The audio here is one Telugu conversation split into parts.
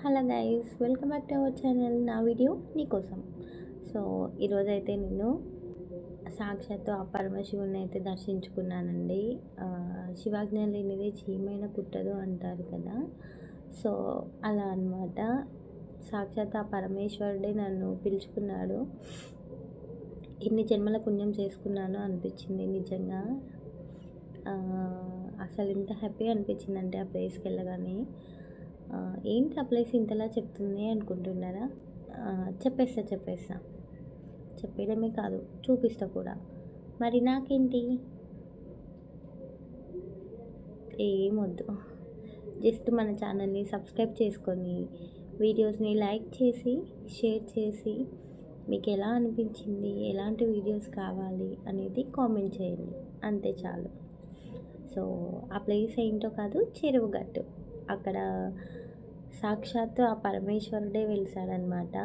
Hello guys, welcome back to our channel. నా వీడియో నీకోసం. సో ఈరోజైతే నేను సాక్షాత్తు ఆ పరమశివుని అయితే దర్శించుకున్నానండి. శివాజ్ఞ లేనిదే చీమైన కుట్టదు అంటారు కదా. సో అలా అన్నమాట. సాక్షాత్ ఆ పరమేశ్వరుడే నన్ను పిలుచుకున్నాడు. ఎన్ని జన్మల పుణ్యం చేసుకున్నానో అనిపించింది నిజంగా. అసలు ఇంత హ్యాపీ అనిపించిందంటే ఆ ప్లేస్కి వెళ్ళగానే. ఏంటి ఆ ప్లేస్ ఇంతలా చెప్తుంది అనుకుంటున్నారా? చెప్పేస్తా. చెప్పేయడమే కాదు, చూపిస్తా కూడా. మరి నాకేంటి, ఏమొద్దు, జస్ట్ మన ఛానల్ని సబ్స్క్రైబ్ చేసుకొని వీడియోస్ని లైక్ చేసి షేర్ చేసి మీకు ఎలా అనిపించింది, ఎలాంటి వీడియోస్ కావాలి అనేది కామెంట్ చేయండి, అంతే చాలు. సో ఆ ప్లేస్ ఏంటో కాదు, చెరువుగట్టు. అక్కడ సాక్షాత్తు ఆ పరమేశ్వరుడే వెలిసాడనమాట.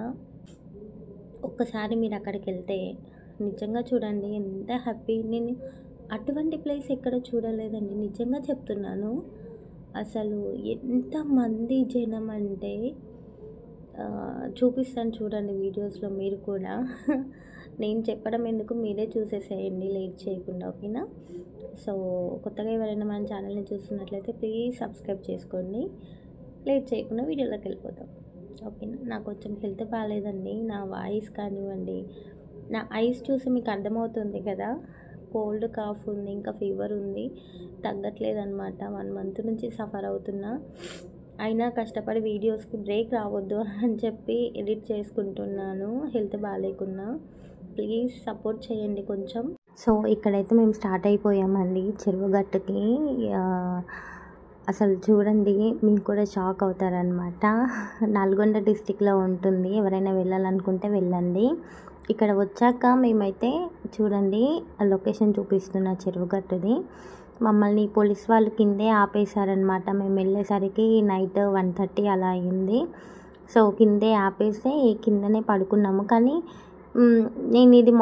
ఒక్కసారి మీరు అక్కడికి వెళ్తే నిజంగా చూడండి, ఎంత హ్యాపీ. నేను అటువంటి ప్లేస్ ఎక్కడ చూడలేదండి, నిజంగా చెప్తున్నాను. అసలు ఎంతమంది జనం అంటే చూపిస్తాను చూడండి వీడియోస్లో మీరు కూడా. నేను చెప్పడం ఎందుకు, మీరే చూసేసేయండి లేట్ చేయకుండా, ఓకేనా? సో కొత్తగా ఎవరైనా మన ఛానల్ని చూస్తున్నట్లయితే ప్లీజ్ సబ్స్క్రైబ్ చేసుకోండి. లేట్ చేయకుండా వీడియోలోకి వెళ్ళిపోతాం, ఓకేనా? నాకు కొంచెం హెల్త్ బాగాలేదండి. నా వాయిస్ కానివ్వండి, నా ఐస్ చూసి మీకు అర్థమవుతుంది కదా. కోల్డ్, కాఫ్ ఉంది, ఇంకా ఫీవర్ ఉంది, తగ్గట్లేదన్నమాట. 1 మంత్ నుంచి సఫర్ అవుతున్నా. అయినా కష్టపడి వీడియోస్కి బ్రేక్ రావద్దు అని చెప్పి ఎడిట్ చేసుకుంటున్నాను, హెల్త్ బాగాలేకున్నా. ప్లీజ్ సపోర్ట్ చేయండి కొంచెం. సో ఇక్కడైతే మేము స్టార్ట్ అయిపోయామండి చెరువుగట్టుకి. అసలు చూడండి, మీకు కూడా షాక్ అవుతారనమాట. నల్గొండ డిస్టిక్లో ఉంటుంది, ఎవరైనా వెళ్ళాలనుకుంటే వెళ్ళండి. ఇక్కడ వచ్చాక మేమైతే చూడండి లొకేషన్ చూపిస్తున్న చెరువుగట్టుది. మమ్మల్ని పోలీస్ వాళ్ళు కిందే ఆపేశారనమాట. మేము వెళ్ళేసరికి నైట్ 1:30 అలా అయింది. సో కిందే ఆపేస్తే కిందనే పడుకున్నాము. కానీ నేను ఇది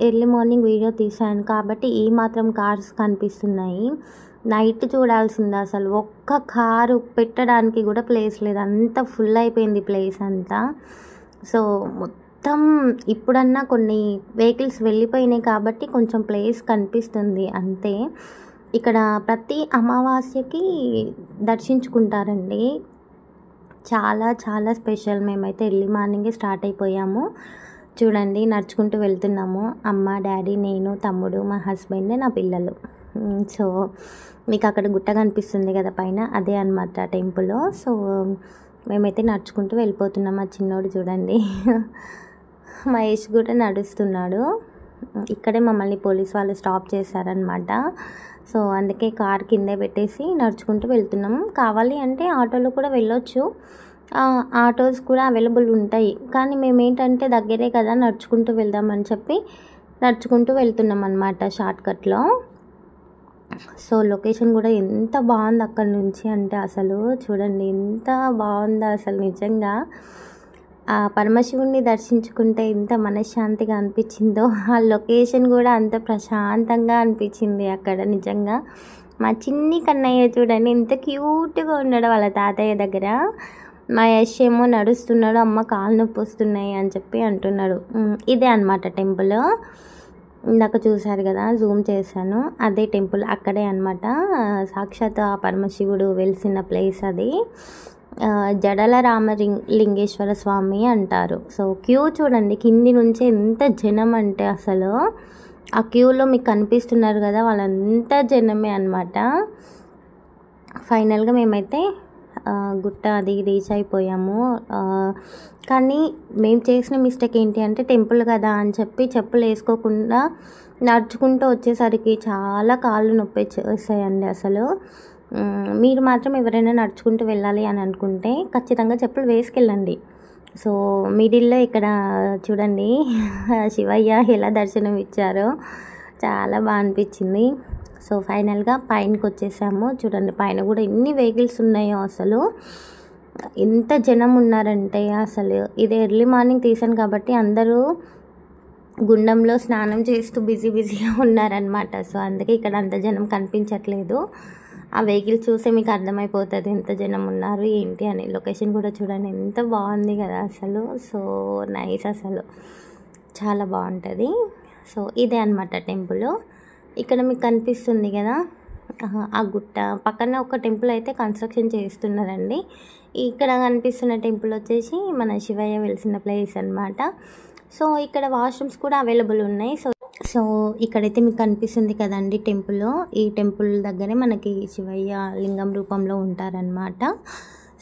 ఎర్లీ మార్నింగ్ వీడియో తీశాను కాబట్టి ఈ మాత్రం కార్స్ కనిపిస్తున్నాయి. నైట్ చూడాల్సింది, అసలు ఒక్క కారు పెట్టడానికి కూడా ప్లేస్ లేదు, అంత ఫుల్ అయిపోయింది ప్లేస్ అంతా. సో మొత్తం ఇప్పుడన్నా కొన్ని వెహికల్స్ వెళ్ళిపోయినాయి కాబట్టి కొంచెం ప్లేస్ కనిపిస్తుంది అంతే. ఇక్కడ ప్రతి అమావాస్యకి దర్శించుకుంటారండి. చాలా చాలా స్పెషల్. మేమైతే ఎర్లీ మార్నింగే స్టార్ట్ అయిపోయాము. చూడండి నడుచుకుంటూ వెళ్తున్నాము, అమ్మ, డాడీ, నేను, తమ్ముడు, మా హస్బెండ్, నా పిల్లలు. సో మీకు అక్కడ గుట్ట కనిపిస్తుంది కదా పైన, అదే అనమాట టెంపుల్. సో మేమైతే నడుచుకుంటూ వెళ్ళిపోతున్నాం. మా చిన్నోడు చూడండి, మహేష్ కూడా నడుస్తున్నాడు. ఇక్కడే మమ్మల్ని పోలీస్ వాళ్ళు స్టాప్ చేశారనమాట. సో అందుకే కార్ కిందే పెట్టేసి నడుచుకుంటూ వెళ్తున్నాం. కావాలి అంటే ఆటోలో కూడా వెళ్ళొచ్చు, ఆటోస్ కూడా అవైలబుల్ ఉంటాయి. కానీ మేము ఏంటంటే దగ్గరే కదా, నడుచుకుంటూ వెళ్దామని చెప్పి నడుచుకుంటూ వెళ్తున్నాం అన్నమాట షార్ట్కట్లో. సో లొకేషన్ కూడా ఎంత బాగుంది అక్కడ నుంచి అంటే, అసలు చూడండి ఎంత బాగుందో అసలు. నిజంగా ఆ పరమశివుణ్ణి దర్శించుకుంటే ఎంత మనశ్శాంతిగా అనిపించిందో, ఆ లొకేషన్ కూడా అంత ప్రశాంతంగా అనిపించింది అక్కడ. నిజంగా మా చిన్ని కన్నయ్య చూడండి ఎంత క్యూట్గా ఉన్నాడు వాళ్ళ తాతయ్య దగ్గర. మా యశ్ ఏమో నడుస్తున్నాడు, అమ్మ కాళ్ళు నొప్పి వస్తున్నాయి అని చెప్పి అంటున్నాడు. ఇదే అనమాట టెంపుల్. ఇందాక చూశారు కదా, జూమ్ చేశాను, అదే టెంపుల్. అక్కడే అనమాట సాక్షాత్ ఆ పరమశివుడు వెలిసిన ప్లేస్ అది. జడల రామలింగేశ్వర స్వామి అంటారు. సో క్యూ చూడండి కింది నుంచి ఎంత జనం అంటే, అసలు ఆ క్యూలో మీకు కనిపిస్తున్నారు కదా, వాళ్ళంతా జనమే అనమాట. ఫైనల్గా మేమైతే గుట్ట అది రీచ్ అయిపోయాము. కానీ మేము చేసిన మిస్టేక్ ఏంటి అంటే, టెంపుల్ కదా అని చెప్పి చెప్పులు వేసుకోకుండా నడుచుకుంటూ వచ్చేసరికి చాలా కాళ్ళు నొప్పి వచ్చేసాయండి అసలు. మీరు మాత్రం ఎవరైనా నడుచుకుంటూ వెళ్ళాలి అని అనుకుంటే ఖచ్చితంగా చెప్పులు వేసుకెళ్ళండి. సో మిడిల్లో ఇక్కడ చూడండి శివయ్య ఎలా దర్శనం ఇచ్చారో చాలా బాగా అనిపించింది. సో ఫైనల్గా పైనకి వచ్చేసాము. చూడండి పైన కూడా ఎన్ని వెహికల్స్ ఉన్నాయో, అసలు ఎంత జనం ఉన్నారంటే అసలు. ఇది ఎర్లీ మార్నింగ్ తీసాను కాబట్టి అందరూ గుండంలో స్నానం చేస్తూ బిజీగా ఉన్నారనమాట. సో అందుకే ఇక్కడ అంత జనం కనిపించట్లేదు. ఆ వెహికల్ చూస్తే మీకు అర్థమైపోతుంది ఎంత జనం ఉన్నారు ఏంటి అని. లొకేషన్ కూడా చూడండి ఎంత బాగుంది కదా అసలు. సో నైస్, అసలు చాలా బాగుంటుంది. సో ఇదే అనమాట టెంపుల్. ఇక్కడ మీకు కనిపిస్తుంది కదా ఆ గుట్ట పక్కన ఒక టెంపుల్ అయితే కన్స్ట్రక్షన్ చేస్తున్నారండి. ఇక్కడ కనిపిస్తున్న టెంపుల్ వచ్చేసి మన శివయ్య వెలిసిన ప్లేస్ అనమాట. సో ఇక్కడ వాష్రూమ్స్ కూడా అవైలబుల్ ఉన్నాయి. సో ఇక్కడైతే మీకు కనిపిస్తుంది కదండి టెంపుల్. ఈ టెంపుల్ దగ్గరే మనకి శివయ్య లింగం రూపంలో ఉంటారనమాట.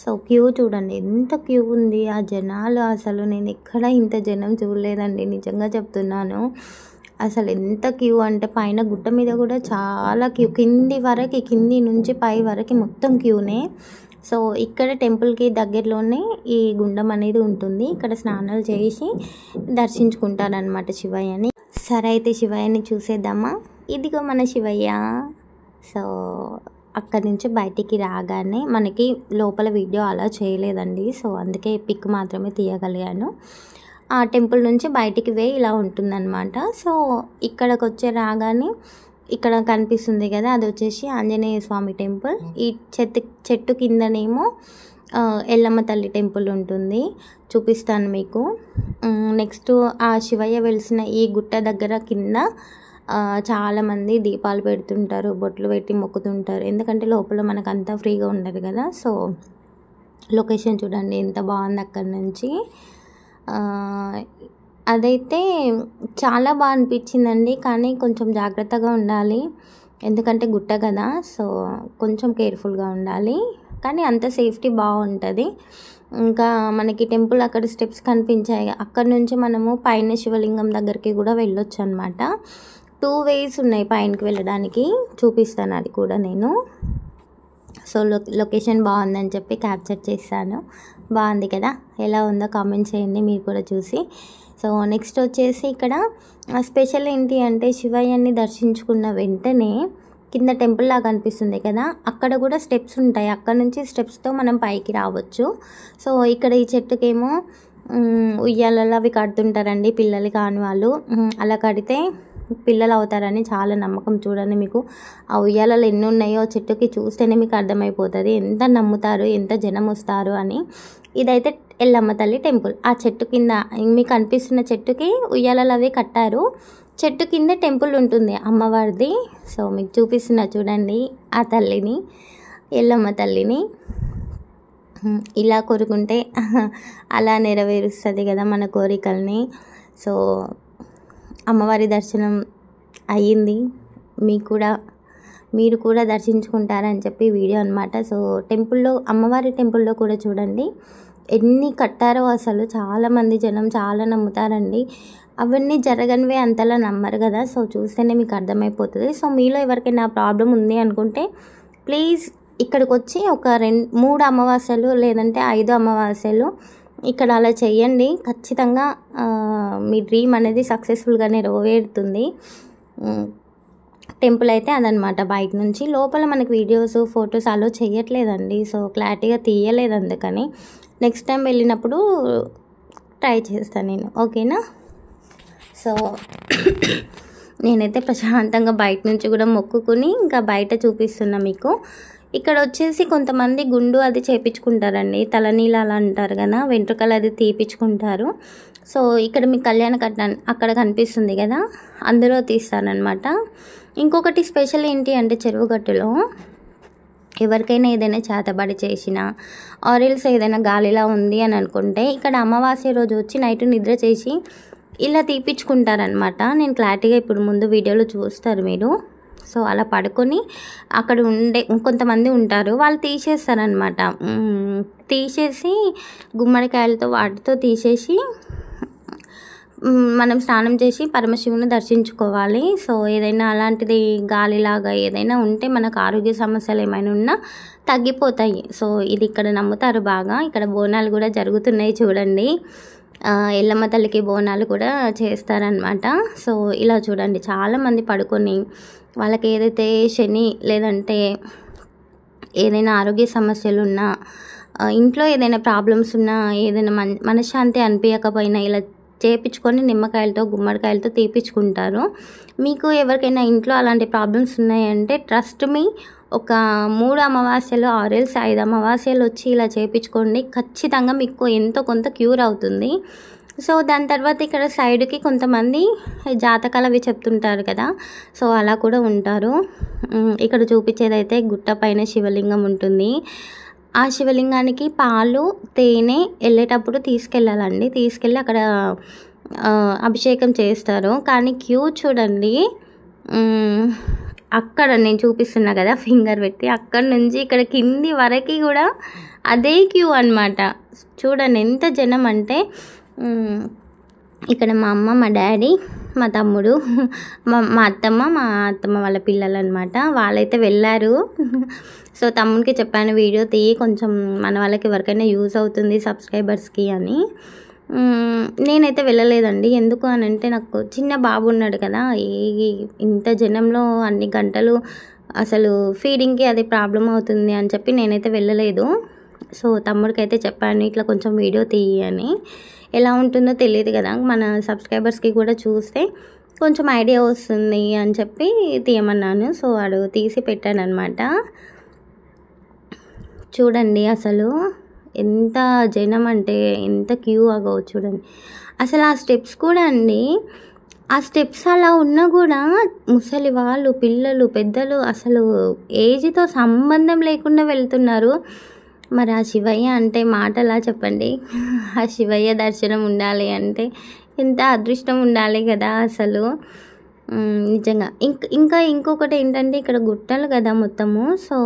సో క్యూ చూడండి ఎంత క్యూ ఉంది, ఆ జనాలు అసలు నేను ఎక్కడ ఇంత జనం చూడలేదండి, నిజంగా చెప్తున్నాను. అసలు ఎంత క్యూ అంటే పైన గుట్ట మీద కూడా చాలా క్యూ, కింది నుంచి పై వరకు మొత్తం క్యూనే. సో ఇక్కడ టెంపుల్కి దగ్గరలోనే ఈ గుండం అనేది ఉంటుంది. ఇక్కడ స్నానాలు చేసి దర్శించుకుంటారనమాట శివయ్యని. సరే అయితే శివయ్యని చూసేద్దామా. ఇదిగో మన శివయ్య. సో అక్కడి నుంచి బయటికి రాగానే మనకి లోపల వీడియో అలా చేయలేదండి, సో అందుకే పిక్ మాత్రమే తీయగలిగాను. ఆ టెంపుల్ నుంచి బయటికి వేయి ఇలా ఉంటుందన్నమాట. సో ఇక్కడికి వచ్చే రాగానే ఇక్కడ కనిపిస్తుంది కదా, అది వచ్చేసి ఆంజనేయ స్వామి టెంపుల్. ఈ చెట్టు కిందనేమో ఎల్లమ్మ తల్లి టెంపుల్ ఉంటుంది, చూపిస్తాను మీకు. నెక్స్ట్ ఆ శివయ్య వెలిసిన ఈ గుట్ట దగ్గర కింద చాలామంది దీపాలు పెడుతుంటారు, బొట్లు పెట్టి మొక్కుతుంటారు, ఎందుకంటే లోపల మనకు అంతా ఫ్రీగా ఉండదు కదా. సో లొకేషన్ చూడండి ఎంత బాగుంది అక్కడి నుంచి. అదైతే చాలా బాగా అనిపించిందండి, కానీ కొంచెం జాగ్రత్తగా ఉండాలి, ఎందుకంటే గుట్ట కదా. సో కొంచెం కేర్ఫుల్గా ఉండాలి, కానీ అంత సేఫ్టీ బాగుంటుంది. ఇంకా మనకి టెంపుల్ అక్కడ స్టెప్స్ కనిపించాయి, అక్కడ నుంచి మనము పైన శివలింగం దగ్గరికి కూడా వెళ్ళొచ్చు అనమాట. 2 ways ఉన్నాయి పైనకి వెళ్ళడానికి, చూపిస్తాను అది కూడా నేను. సో లొకేషన్ బాగుందని చెప్పి క్యాప్చర్ చేశాను. బాగుంది కదా, ఎలా ఉందో కామెంట్ చేయండి మీరు కూడా చూసి. సో నెక్స్ట్ వచ్చేసి ఇక్కడ స్పెషల్ ఏంటి అంటే శివయ్యని దర్శించుకున్న వెంటనే కింద టెంపుల్ లాగా అనిపిస్తుంది కదా, అక్కడ కూడా స్టెప్స్ ఉంటాయి, అక్కడ నుంచి స్టెప్స్తో మనం పైకి రావచ్చు. సో ఇక్కడ ఈ చెట్టుకేమో ఉయ్యాలలో అవి కడుతుంటారండి పిల్లలు కాని వాళ్ళు, అలా కడితే పిల్లలు అవుతారని చాలా నమ్మకం. చూడండి మీకు ఆ ఉయ్యాలలో ఎన్ని ఉన్నాయో చెట్టుకి చూస్తేనే మీకు అర్థమైపోతుంది ఎంత నమ్ముతారు, ఎంత జనం వస్తారు అని. ఇదైతే ఎల్లమ్మ తల్లి టెంపుల్. ఆ చెట్టు కింద మీకు అనిపిస్తున్న చెట్టుకి ఉయ్యాలలో అవి కట్టారు, చెట్టు కింద టెంపుల్ ఉంటుంది అమ్మవారిది. సో మీకు చూపిస్తున్నా చూడండి ఆ తల్లిని, ఎల్లమ్మ తల్లిని. ఇలా కోరుకుంటే అలా నెరవేరుస్తుంది కదా మన కోరికల్ని. సో అమ్మవారి దర్శనం అయ్యింది, మీరు కూడా దర్శించుకుంటారని చెప్పి వీడియో అనమాట. సో టెంపుల్లో, అమ్మవారి టెంపుల్లో కూడా చూడండి ఎన్ని కట్టారో, అసలు చాలామంది జనం చాలా నమ్ముతారండి. అవన్నీ జరగనివే అంతలా నమ్మరు కదా, సో చూస్తేనే మీకు అర్థమైపోతుంది. సో మీలో ఎవరికైనా ప్రాబ్లం ఉంది అనుకుంటే ప్లీజ్ ఇక్కడికి వచ్చి ఒక 3 అమావాస్యలు లేదంటే 5 అమావాస్యలు ఇక్కడ అలా చేయండి, ఖచ్చితంగా మీ డ్రీమ్ అనేది సక్సెస్ఫుల్గా నెరవేరుతుంది. టెంపుల్ అయితే అదనమాట. బయట నుంచి లోపల మనకి వీడియోస్ ఫొటోస్ అలో చేయట్లేదండి, సో క్లారిటీగా తీయలేదు, అందుకని నెక్స్ట్ టైం వెళ్ళినప్పుడు ట్రై చేస్తాను నేను, ఓకేనా. సో నేనైతే ప్రశాంతంగా బయట నుంచి కూడా మొక్కుకుని ఇంకా బయట చూపిస్తున్నా మీకు. ఇక్కడ వచ్చేసి కొంతమంది గుండు అది చేయించుకుంటారండి, తలనీలాలు అంటారు కదా, వెంట్రుకలు అది తీపించుకుంటారు. సో ఇక్కడ మీకు కళ్యాణ కట్నం అక్కడ కనిపిస్తుంది కదా, అందులో తీస్తారనమాట. ఇంకొకటి స్పెషల్ ఏంటి అంటే చెరువు గట్టులో ఎవరికైనా ఏదైనా చేతబడి చేసినా ఆరెల్స్ ఏదైనా గాలిలా ఉంది అని అనుకుంటే ఇక్కడ అమావాస్య రోజు వచ్చి నైట్ నిద్ర చేసి ఇలా తీపించుకుంటారనమాట. నేను క్లారిటీగా ఇప్పుడు ముందు వీడియోలో చూస్తారు మీరు. సో అలా పడుకొని అక్కడ కొంతమంది ఉంటారు, వాళ్ళు తీసేస్తారనమాట. తీసేసి గుమ్మడికాయలతో వాటితో తీసేసి మనం స్నానం చేసి పరమశివుని దర్శించుకోవాలి. సో ఏదైనా అలాంటిది గాలిలాగా ఏదైనా ఉంటే మనకు ఆరోగ్య సమస్యలు ఏమైనా ఉన్నా తగ్గిపోతాయి. సో ఇది ఇక్కడ నమ్ముతారు బాగా. ఇక్కడ బోనాలు కూడా జరుగుతున్నాయి చూడండి, ఎల్లమ్మ తల్లికి బోనాలు కూడా చేస్తారనమాట. సో ఇలా చూడండి చాలామంది పడుకొని వాళ్ళకి ఏదైతే శని లేదంటే ఏదైనా ఆరోగ్య సమస్యలు ఉన్నా, ఇంట్లో ఏదైనా ప్రాబ్లమ్స్ ఉన్నా, ఏదైనా మనశ్శాంతి అనిపించకపోయినా ఇలా చేపించుకొని నిమ్మకాయలతో గుమ్మడికాయలతో తీపించుకుంటారు. మీకు ఎవరికైనా ఇంట్లో అలాంటి ప్రాబ్లమ్స్ ఉన్నాయంటే ట్రస్ట్ మీ, ఒక 3 అమావాస్యలు ఆరెల్స్ 5 అమావాస్యలు వచ్చి ఇలా చేయించుకోండి. ఖచ్చితంగా మీకు ఎంతో కొంత క్యూర్ అవుతుంది. సో దాని తర్వాత ఇక్కడ సైడ్కి కొంతమంది జాతకాలు అవి చెప్తుంటారు కదా, సో అలా కూడా ఉంటారు. ఇక్కడ చూపించేదైతే గుట్ట పైన శివలింగం ఉంటుంది. ఆ శివలింగానికి పాలు తేనె వెళ్ళేటప్పుడు తీసుకెళ్ళాలండి. తీసుకెళ్ళి అక్కడ అభిషేకం చేస్తారు. కానీ క్యూ చూడండి, అక్కడ నేను చూపిస్తున్నా కదా ఫింగర్ పెట్టి, అక్కడ నుంచి ఇక్కడ కింది వరకు కూడా అదే క్యూ అన్నమాట. చూడండి ఎంత జనం అంటే, ఇక్కడ మా అమ్మ, మా డాడీ, మా తమ్ముడు, మా అత్తమ్మ వాళ్ళ పిల్లలు అనమాట. వాళ్ళైతే వెళ్ళారు. సో తమ్ముడికి చెప్పాను వీడియో తీయి, కొంచెం మన వాళ్ళకి ఎవరికైనా యూజ్ అవుతుంది సబ్స్క్రైబర్స్కి అని. నేనైతే వెళ్ళలేదండి. ఎందుకు అని అంటే నాకు చిన్న బాబు ఉన్నాడు కదా, ఇంత జనంలో అన్ని గంటలు అసలు ఫీడింగ్కి అది ప్రాబ్లం అవుతుంది అని చెప్పి నేనైతే వెళ్ళలేదు. సో తమ్ముడికి అయితే చెప్పాను ఇట్లా కొంచెం వీడియో తీయి అని. ఎలా ఉంటుందో తెలియదు కదా, మన సబ్స్క్రైబర్స్కి కూడా చూస్తే కొంచెం ఐడియా వస్తుంది అని చెప్పి తీయమన్నాను. సో వాడు తీసి పెట్టాను అనమాట. చూడండి అసలు ఎంత జనం అంటే ఎంత క్యూ అగో చూడండి. అసలు ఆ స్టెప్స్ కూడా అండి, ఆ స్టెప్స్ అలా ఉన్నా కూడా ముసలి వాళ్ళు, పిల్లలు, పెద్దలు అసలు ఏజ్తో సంబంధం లేకుండా వెళ్తున్నారు. మరి ఆ శివయ్య అంటే మాటలా చెప్పండి. ఆ శివయ్య దర్శనం ఉండాలి అంటే ఎంత అదృష్టం ఉండాలి కదా అసలు, నిజంగా. ఇంకొకటి ఏంటంటే ఇక్కడ గుట్టలు కదా మొత్తము, సో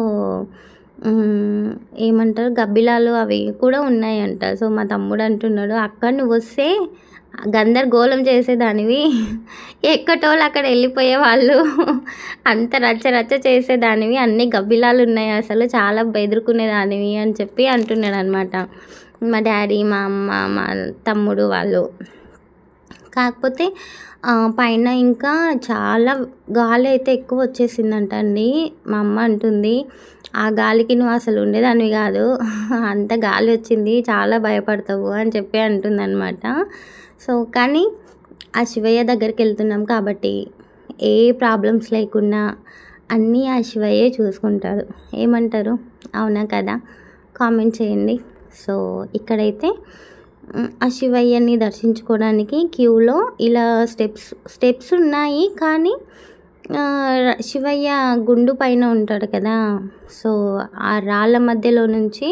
ఏమంటారు గబ్బిలాలు అవి కూడా ఉన్నాయంట. సో మా తమ్ముడు అంటున్నాడు అక్కడ నువ్వు వస్తే గందరగోళం చేసేదానివి, ఎక్కటోళ్ళు అక్కడ వెళ్ళిపోయే వాళ్ళు, అంత రచ్చ చేసేదానివి, అన్ని గబ్బిలాలు ఉన్నాయి అసలు, చాలా బెదురుకునేదానివి అని చెప్పి అంటున్నాడు అనమాట మా డాడీ, మా అమ్మ, మా తమ్ముడు వాళ్ళు. కాకపోతే పైన ఇంకా చాలా గాలి అయితే ఎక్కువ వచ్చేసిందంట అండి. మా అమ్మ అంటుంది ఆ గాలికి నువ్వు అసలు ఉండేదానివి కాదు, అంత గాలి వచ్చింది, చాలా భయపడతావు అని చెప్పి అంటుందన్నమాట. సో కానీ ఆ శివయ్య దగ్గరికి వెళ్తున్నాం కాబట్టి ఏ ప్రాబ్లమ్స్ లేకుండా అన్నీ ఆ శివయ్యే చూసుకుంటాడు. ఏమంటారు, అవునా కదా? కామెంట్ చేయండి. సో ఇక్కడైతే ఆ శివయ్యని దర్శించుకోవడానికి క్యూలో ఇలా స్టెప్స్ ఉన్నాయి. కానీ శివయ్య గుండు పైన ఉంటాడు కదా, సో ఆ రాళ్ళ మధ్యలో నుంచి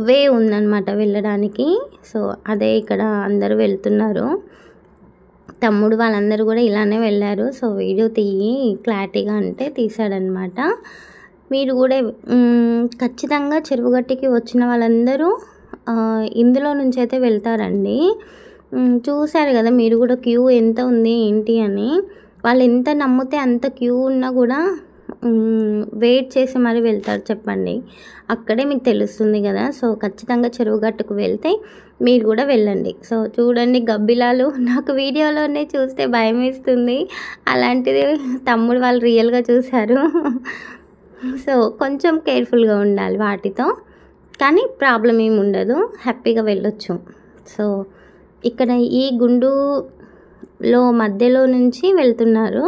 వే ఉందన్నమాట వెళ్ళడానికి. సో అదే ఇక్కడ అందరూ వెళ్తున్నారు. తమ్ముడు వాళ్ళందరూ కూడా ఇలానే వెళ్ళారు. సో వీడియో తీయి క్లారిటీగా అంటే తీసాడనమాట. మీరు కూడా ఖచ్చితంగా చెరువుగట్టుకి వచ్చిన వాళ్ళందరూ ఇందులో నుంచి అయితే వెళ్తారండి. చూశారు కదా మీరు కూడా క్యూ ఎంత ఉంది ఏంటి అని. వాళ్ళు ఎంత నమ్మితే అంత క్యూ ఉన్నా కూడా వెయిట్ చేసి మరీ వెళ్తారు చెప్పండి. అక్కడే మీకు తెలుస్తుంది కదా. సో ఖచ్చితంగా చెరువుగట్టుకు వెళ్తే మీరు కూడా వెళ్ళండి. సో చూడండి గబ్బిలాలు, నాకు వీడియోలోనే చూస్తే భయం వేస్తుంది, అలాంటిది తమ్ముడు వాళ్ళు రియల్గా చూశారు. సో కొంచెం కేర్ఫుల్గా ఉండాలి వాటితో, కానీ ప్రాబ్లం ఏమి ఉండదు, హ్యాపీగా వెళ్ళొచ్చు. సో ఇక్కడ ఈ గుండులో మధ్యలో నుంచి వెళ్తున్నారు.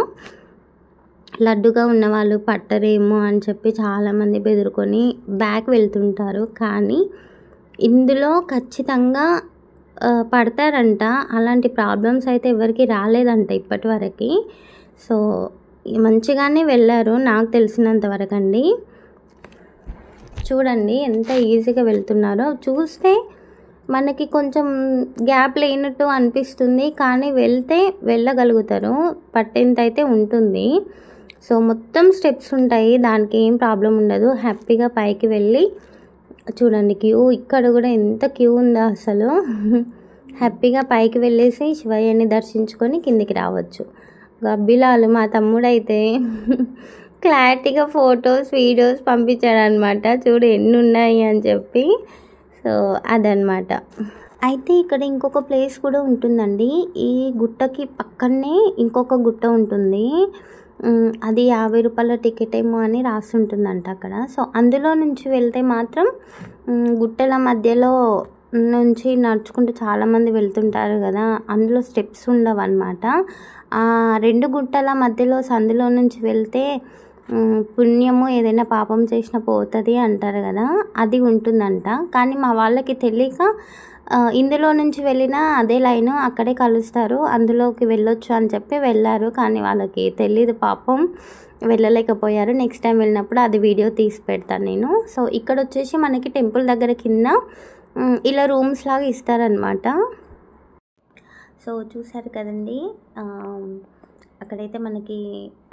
లడ్డుగా ఉన్నవాళ్ళు పట్టరేమో అని చెప్పి చాలామంది బెదురుకొని బ్యాక్ వెళ్తుంటారు. కానీ ఇందులో ఖచ్చితంగా పడతారంట. అలాంటి ప్రాబ్లమ్స్ అయితే ఎవరికి రాలేదంట ఇప్పటి వరకు. సో మంచిగానే వెళ్ళారు నాకు తెలిసినంత వరకు అండి. చూడండి ఎంత ఈజీగా వెళ్తున్నారో. చూస్తే మనకి కొంచెం గ్యాప్ లేనట్టు అనిపిస్తుంది, కానీ వెళ్తే వెళ్ళగలుగుతారు, పట్టేంత అయితే ఉంటుంది. సో మొత్తం స్టెప్స్ ఉంటాయి, దానికి ఏం ప్రాబ్లం ఉండదు. హ్యాపీగా పైకి వెళ్ళి చూడండి క్యూ, ఇక్కడ కూడా ఎంత క్యూ ఉందో అసలు. హ్యాపీగా పైకి వెళ్ళేసి శివయ్యని దర్శించుకొని కిందికి రావచ్చు. గబ్బిలాలు మా తమ్ముడైతే క్లారిటీగా ఫొటోస్ వీడియోస్ పంపించాడు అనమాట, చూడు ఎన్ని ఉన్నాయి అని చెప్పి. సో అదనమాట. అయితే ఇక్కడ ఇంకొక ప్లేస్ కూడా ఉంటుందండి. ఈ గుట్టకి పక్కనే ఇంకొక గుట్ట ఉంటుంది. అది 50 రూపాయల టికెట్ ఏమో అని రాస్తుంటుందంట అక్కడ. సో అందులో నుంచి వెళ్తే మాత్రం గుట్టల మధ్యలో నుంచి నడుచుకుంటూ చాలామంది వెళ్తుంటారు కదా, అందులో స్టెప్స్ ఉండవు అనమాట. 2 గుట్టల మధ్యలో సందులో నుంచి వెళ్తే పుణ్యము ఏదైనా పాపం చేసినా పోతుంది అంటారు కదా, అది ఉంటుందంట. కానీ మా వాళ్ళకి తెలియక ఇందులో నుంచి వెళ్ళినా అదే లైను అక్కడే కలుస్తారు, అందులోకి వెళ్ళొచ్చు అని చెప్పి వెళ్ళారు. కానీ వాళ్ళకి తెలీదు పాపం, వెళ్ళలేకపోయారు. నెక్స్ట్ టైం వెళ్ళినప్పుడు అది వీడియో తీసి పెడతాను నేను. సో ఇక్కడ వచ్చేసి మనకి టెంపుల్ దగ్గర కింద ఇలా రూమ్స్ లాగా ఇస్తారనమాట. సో చూసారు కదండి, అక్కడైతే మనకి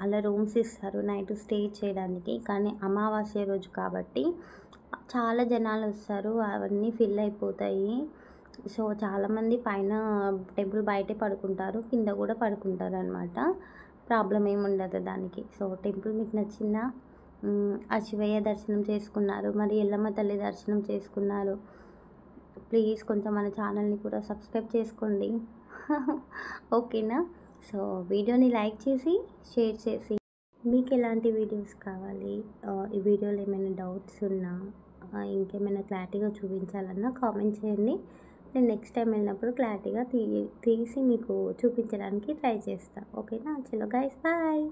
అలా రూమ్స్ ఇస్తారు నైట్ స్టే చేయడానికి. కానీ అమావాస్య రోజు కాబట్టి చాలా జనాలు వస్తారు, అవన్నీ ఫిల్ అయిపోతాయి. సో చాలామంది పైన టెంపుల్ బయటే పడుకుంటారు, కింద కూడా పడుకుంటారు అనమాట. ప్రాబ్లం ఏమి ఉండదు దానికి. సో టెంపుల్ మీకు నచ్చిందా? ఆ శివయ్య దర్శనం చేసుకున్నారు, మరి ఎల్లమ్మ తల్లి దర్శనం చేసుకున్నారు. ప్లీజ్ కొంచెం మన ఛానల్ని కూడా సబ్స్క్రైబ్ చేసుకోండి. ఓకేనా? సో వీడియోని లైక్ చేసి షేర్ చేసి, మీకు ఎలాంటి వీడియోస్ కావాలి, ఈ వీడియోలో ఏమైనా డౌట్స్ ఉన్నా, ఇంకేమైనా క్లారిటీగా చూపించాలన్నా కామెంట్ చేయండి. నేను నెక్స్ట్ టైం వెళ్ళినప్పుడు క్లారిటీగా తీసి మీకు చూపించడానికి ట్రై చేస్తాను. ఓకేనా? చలో గైస్, బాయ్.